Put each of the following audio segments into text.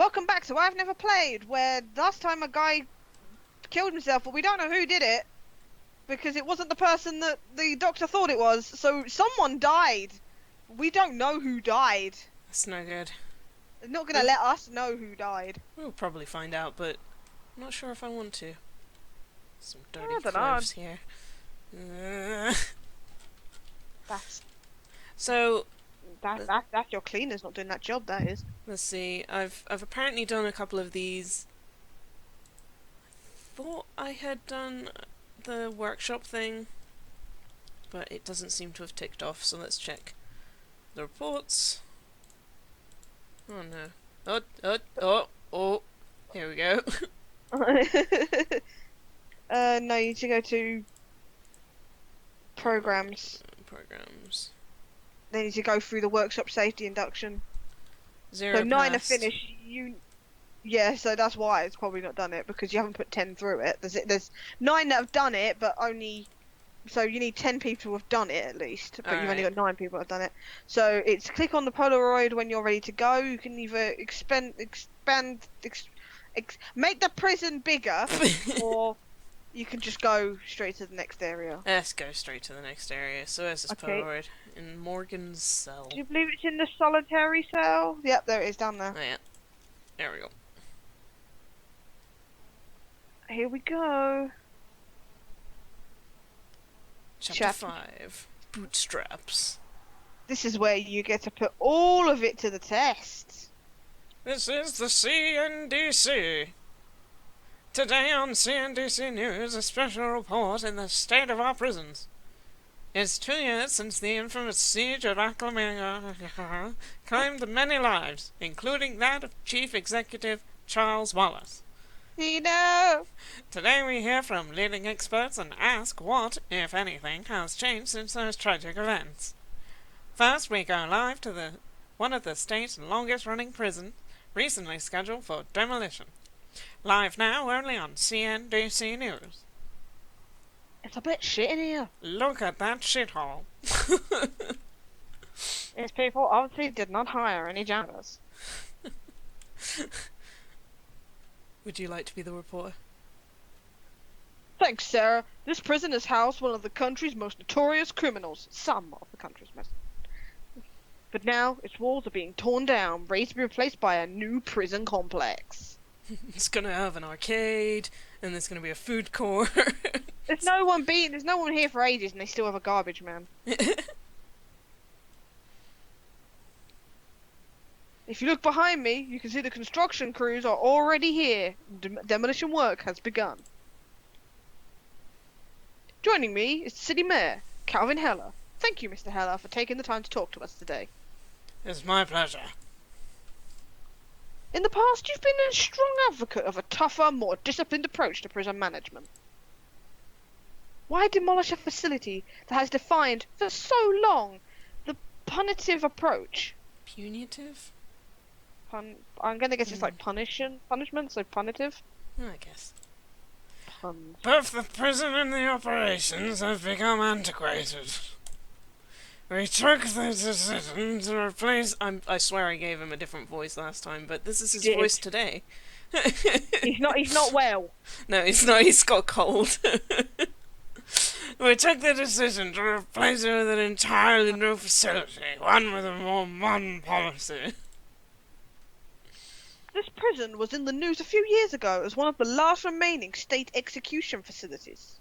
Welcome back to I've Never Played, where last time a guy killed himself, but we don't know who did it, because it wasn't the person that the doctor thought it was, so someone died. We don't know who died. That's no good. They're not gonna let us know who died. We'll probably find out, but I'm not sure if I want to. Some dirty I don't know. clothes here. That's So, that's your cleaner's not doing that job, that is. let's see. I've apparently done a couple of these. Thought I had done the workshop thing, but it doesn't seem to have ticked off, so let's check the reports. Oh no. Oh. Here we go. No, you need to go to programs. Programs. Then you need to go through the workshop safety induction. Zero So 9 are passed. finished. Yeah, so that's why it's probably not done it, because you haven't put 10 through it. There's 9 that have done it, but only... So you need 10 people who have done it at least, but you've only got 9 people who have done it. So it's click on the Polaroid when you're ready to go. You can either make the prison bigger, or you can just go straight to the next area. Let's go straight to the next area. So there's this Okay. Polaroid in Morgan's cell. Do you believe it's in the solitary cell? Yep, there it is, down there. Oh yeah. There we go. Here we go. Chapter 5. Bootstraps. This is where you get to put all of it to the test. This is the CNDC. Today on CNDC News, a special report in the state of our prisons. It's 2 years since the infamous siege of Acclamation claimed many lives, including that of Chief Executive Charles Wallace. No. Today we hear from leading experts and ask what, if anything, has changed since those tragic events. First we go live to one of the state's longest-running prisons, recently scheduled for demolition. Live now only on CNDC News. It's a bit shit in here. Look at that shithole. These people obviously did not hire any janitors. Would you like to be the reporter? Thanks, Sarah. This prison has housed one of the country's most notorious criminals. Some of the country's most. But now, its walls are being torn down, ready to be replaced by a new prison complex. It's gonna have an arcade, and there's gonna be a food court. There's no one here for ages, and they still have a garbage man. If you look behind me, you can see the construction crews are already here. Demolition work has begun. Joining me is the City Mayor, Calvin Heller. Thank you, Mr. Heller, for taking the time to talk to us today. It's my pleasure. In the past, you've been a strong advocate of a tougher, more disciplined approach to prison management. Why demolish a facility that has defined, for so long, the punitive approach? Punitive? I'm gonna guess it's like punishment, so punitive? I guess. Puns. Both the prison and the operations have become antiquated. We took the decision to replace... I swear I gave him a different voice last time, but this is his voice today. He's not well. No, he's not. He's got a cold. We took the decision to replace it with an entirely new facility, one with a more modern policy. This prison was in the news a few years ago as one of the last remaining state execution facilities.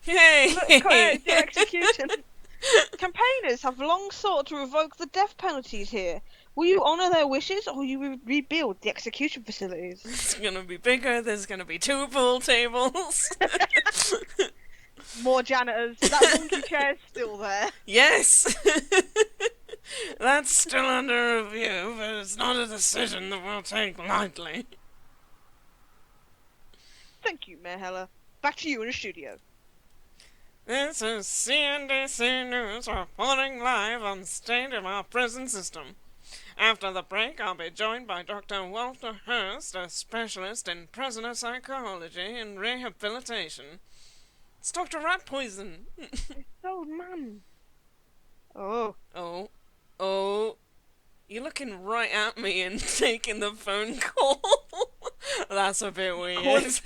Yay! Execution. Campaigners have long sought to revoke the death penalties here. Will you honour their wishes, or will you rebuild the execution facilities? It's gonna be bigger, there's gonna be 2 pool tables. More janitors. That monkey chair's still there. Yes! That's still under review, but it's not a decision that we'll take lightly. Thank you, Mayor Heller. Back to you in the studio. This is CNDC News reporting live on the state of our prison system. After the break, I'll be joined by Dr. Walter Hurst, a specialist in prisoner psychology and rehabilitation. It's Dr. Rat Poison. It's old man. Oh. Oh. You're looking right at me and taking the phone call. That's a bit weird. Course.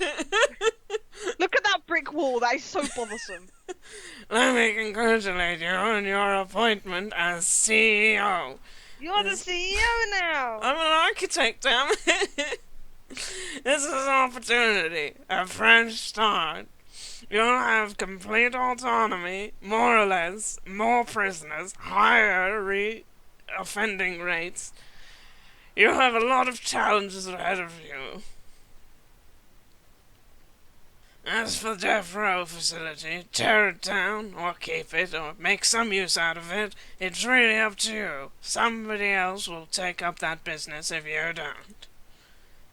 Look at that brick wall. That is so bothersome. Let me congratulate you on your appointment as CEO. You're the CEO now. I'm an architect, damn it. This is an opportunity, a fresh start. You'll have complete autonomy, more or less, more prisoners, higher offending rates. You have a lot of challenges ahead of you. As for the death row facility, tear it down, or keep it, or make some use out of it. It's really up to you. Somebody else will take up that business if you don't.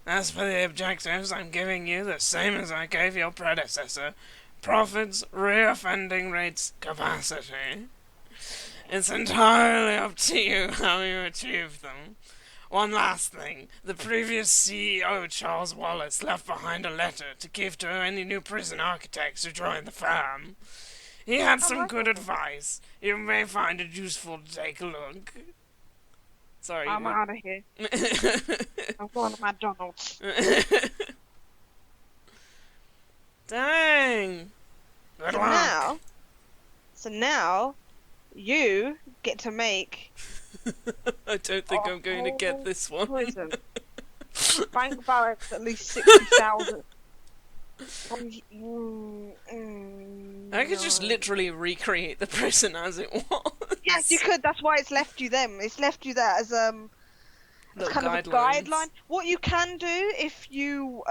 As for the objectives, I'm giving you the same as I gave your predecessor. Profits, re-offending rates, capacity. It's entirely up to you how you achieve them. One last thing. The previous CEO, Charles Wallace, left behind a letter to give to any new prison architects who join the firm. He had some good advice. You may find it useful to take a look. Sorry. I'm out of here. I'm going to McDonald's. Dang. Good luck. So now, you get to make. I don't think I'm going to get this one. Prison. Bank balance at least 60,000. I could just literally recreate the prison as it was. Yes, you could. That's why it's left you them. It's left you that as kind of a guideline. What you can do if you're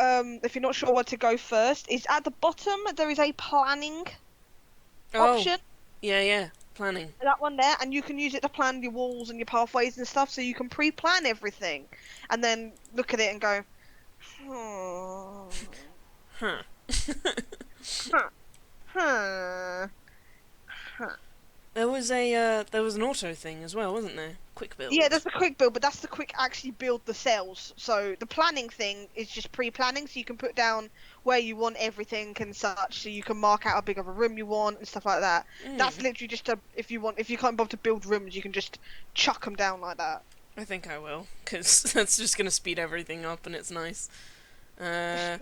not sure where to go first is at the bottom there is a planning option. Yeah, planning. That one there, and you can use it to plan your walls and your pathways and stuff, so you can pre-plan everything, and then look at it and go, Huh. There was an auto thing as well, wasn't there? Quick build. Yeah, there's the quick build, but that's the quick actually build the cells. So the planning thing is just pre-planning, so you can put down where you want everything and such, so you can mark out how big of a room you want and stuff like that. That's literally just if you can't bother to build rooms, you can just chuck them down like that. I think I will, because that's just gonna speed everything up and it's nice. I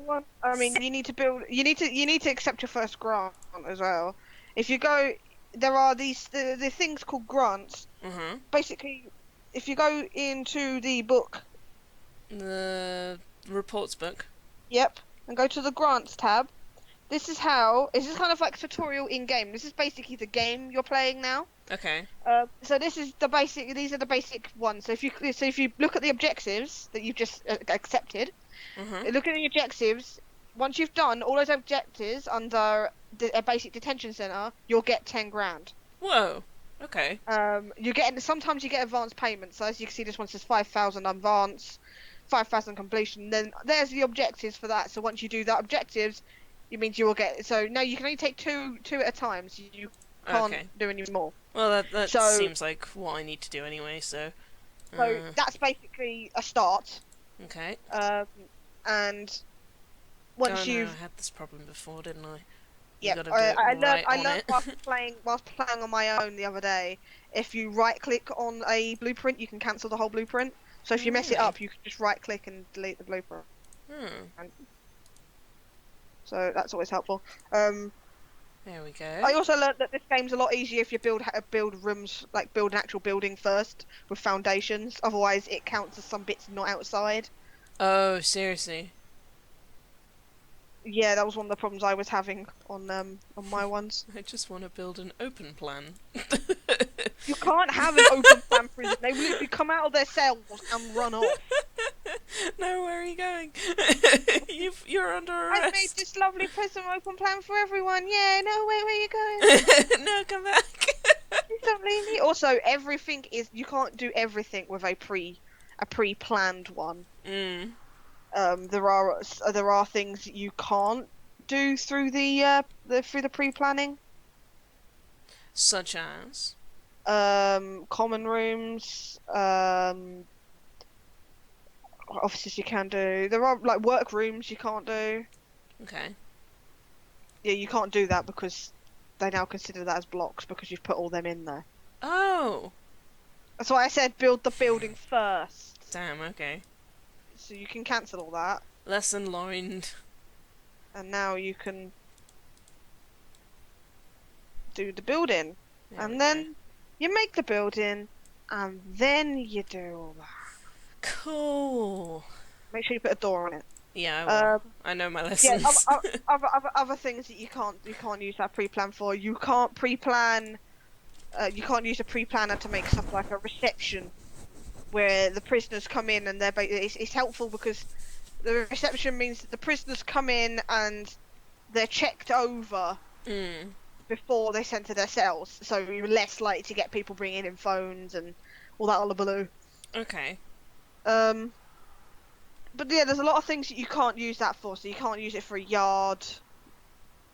mean, you need to accept your first grant as well. If you go, there are the things called grants. Basically, if you go into the book, the reports book. Yep, and go to the grants tab. This is kind of like tutorial in game. This is basically the game you're playing now. Okay. So these are the basic ones. So if you look at the objectives that you've just accepted, look at the objectives. Once you've done all those objectives under a basic detention center, you'll get 10 grand. Whoa. Okay. Sometimes you get advance payments. So as you can see, this one says 5,000 advance, 5,000 completion. Then there's the objectives for that. So once you do that objectives, it means you will get. So now you can only take two at a time. So you can't do any more. Well, that seems like what I need to do anyway. So that's basically a start. Okay. And once I had this problem before, didn't I? Yeah, I learned whilst playing on my own the other day. If you right click on a blueprint, you can cancel the whole blueprint. So if you mess it up, you can just right click and delete the blueprint. So that's always helpful. There we go. I also learned that this game's a lot easier if you build rooms, like build an actual building first with foundations. Otherwise, it counts as some bits not outside. Oh, seriously? Yeah, that was one of the problems I was having on my ones. I just want to build an open plan. You can't have an open plan prison. They will literally come out of their cells and run off. No, where are you going? You're under arrest. I made this lovely prison open plan for everyone. Yeah, no, wait, where are you going? No, come back. Don't leave me. Also, everything is. You can't do everything with a pre-planned one. There are things that you can't do through the pre-planning. Such as common rooms, offices you can do. There are like work rooms you can't do. Okay. Yeah, you can't do that because they now consider that as blocks because you've put all them in there. Oh. That's why I said build the building first. Damn, okay. So you can cancel all that, Lesson learned. and now you can do the building. There we And go. then you make the building, and then you do all that. Cool. Make sure you put a door on it. Yeah, I will. Um, I know my yeah, lessons. other things that you can't use that pre-plan for. You can't pre-plan. You can't use a pre-planner to make stuff like a reception where the prisoners come in and it's helpful because the reception means that the prisoners come in and they're checked over Mm. before they're sent to their cells, so you're less likely to get people bringing in phones and all that hullabaloo. Okay. Um, but yeah, there's a lot of things that you can't use that for. So you can't use it for a yard,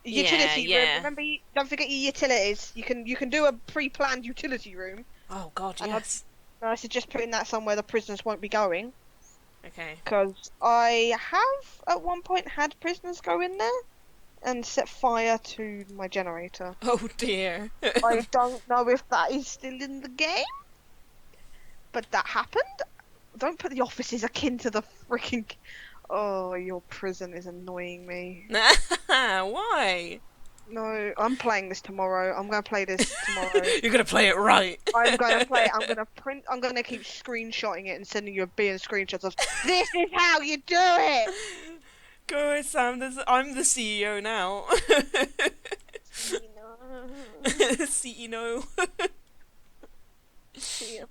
a Yeah, utility room. yeah. Remember, don't forget your utilities. You can do a pre-planned utility room, Oh god, and yes. I suggest putting that somewhere the prisoners won't be going. Okay. Because I have at one point had prisoners go in there and set fire to my generator. Oh dear. I don't know if that is still in the game, but that happened. Don't put the offices akin to the freaking. Oh, your prison is annoying me. Why? No, I'm playing this tomorrow. I'm gonna play this tomorrow. You're gonna play it right. I'm gonna play it. I'm gonna keep screenshotting it and sending you a billion screenshots of this is how you do it. Go ahead, Sam. I'm the CEO now. CEO.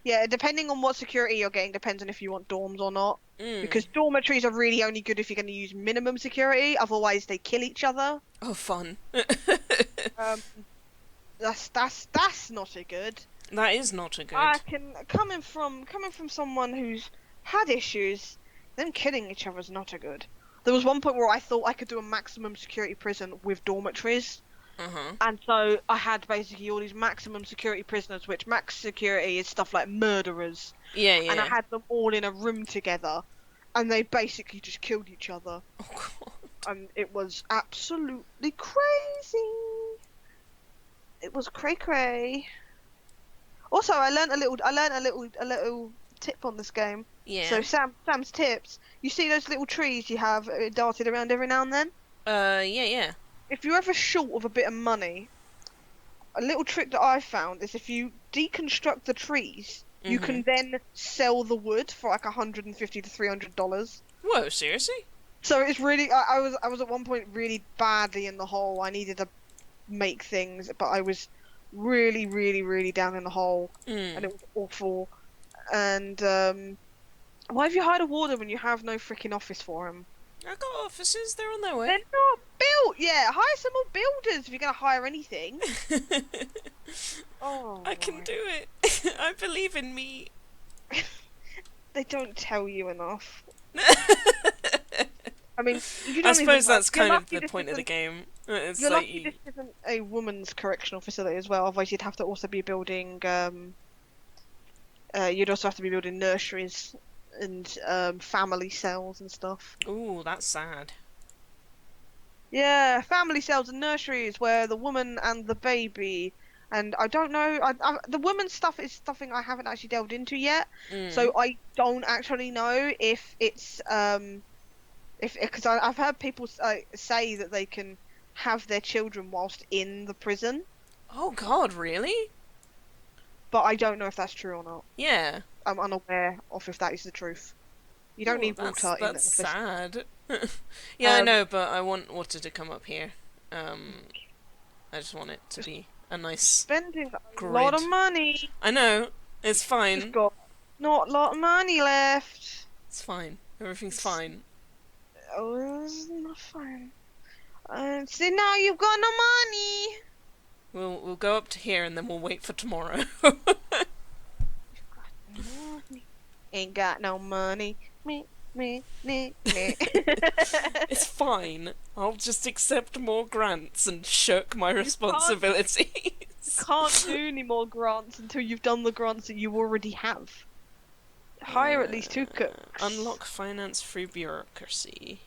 Yeah, depending on what security you're getting depends on if you want dorms or not. Because dormitories are really only good if you're going to use minimum security, otherwise they kill each other. Oh, fun. Um, that's not a good. That is not a good. I can coming from someone who's had issues, them killing each other is not a good. There was one point where I thought I could do a maximum security prison with dormitories. Uh-huh. And so I had basically all these maximum security prisoners, which max security is stuff like murderers. Yeah, yeah. And I had them all in a room together, and they basically just killed each other. Oh god. And it was absolutely crazy. It was cray cray. Also, I learned a little tip on this game. Yeah. So Sam's tips. You see those little trees you have darted around every now and then? Yeah, yeah. If you're ever short of a bit of money, a little trick that I found is if you deconstruct the trees, you can then sell the wood for like $150 to $300. Whoa, seriously? So it's really, I was at one point really badly in the hole. I needed to make things, but I was really, really, really down in the hole, and it was awful. And why have you hired a warden when you have no freaking office for him? I got offices, they're on their way. They're not built yet. Hire some more builders if you're gonna hire anything. Oh, I can do it. I believe in me. They don't tell you enough. I mean, you don't I suppose even, that's kind of the this point of the isn't- game. It's You're like lucky this isn't a woman's correctional facility as well. Otherwise, you'd have to also be building. You'd also have to be building nurseries and family cells and stuff. Ooh, that's sad. Yeah, family cells and nurseries where the woman and the baby. And I don't know. The woman stuff is something I haven't actually delved into yet. So I don't actually know if it's because I've heard people say that they can have their children whilst in the prison, Oh god, really? but I don't know if that's true or not. Yeah. I'm unaware of if that is the truth. You don't need water in the That's office. sad. Yeah, I know, but I want water to come up here. I just want it to be a nice Spending a grid. lot of money. I know. It's You've fine. got not a lot of money left. It's fine. Everything's fine. Oh, it's not fine. See, now you've got no money. We'll go up to here and then we'll wait for tomorrow. Ain't got no money. Me. It's fine. I'll just accept more grants and shirk my responsibilities. Can't do any more grants until you've done the grants that you already have. Hire at least 2 cooks. Unlock finance through bureaucracy.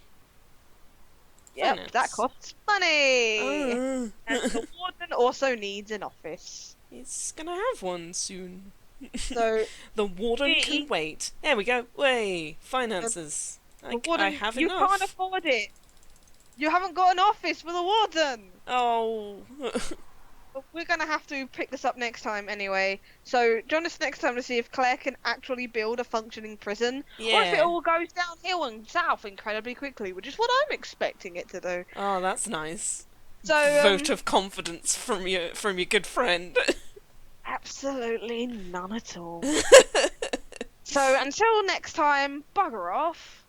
Yep, finance. that costs money. Uh, And the warden also needs an office. He's gonna have one soon. So The warden can me, wait. There we go. Way the, finances. the I warden, have you can't enough. afford it. You haven't got an office for the warden. Oh. But we're gonna have to pick this up next time anyway. So join us next time to see if Claire can actually build a functioning prison, or if it Yeah. all goes downhill and south incredibly quickly, which is what I'm expecting it to do. Oh, that's nice. So Vote of confidence from your good friend. absolutely none at all. So until next time, bugger off.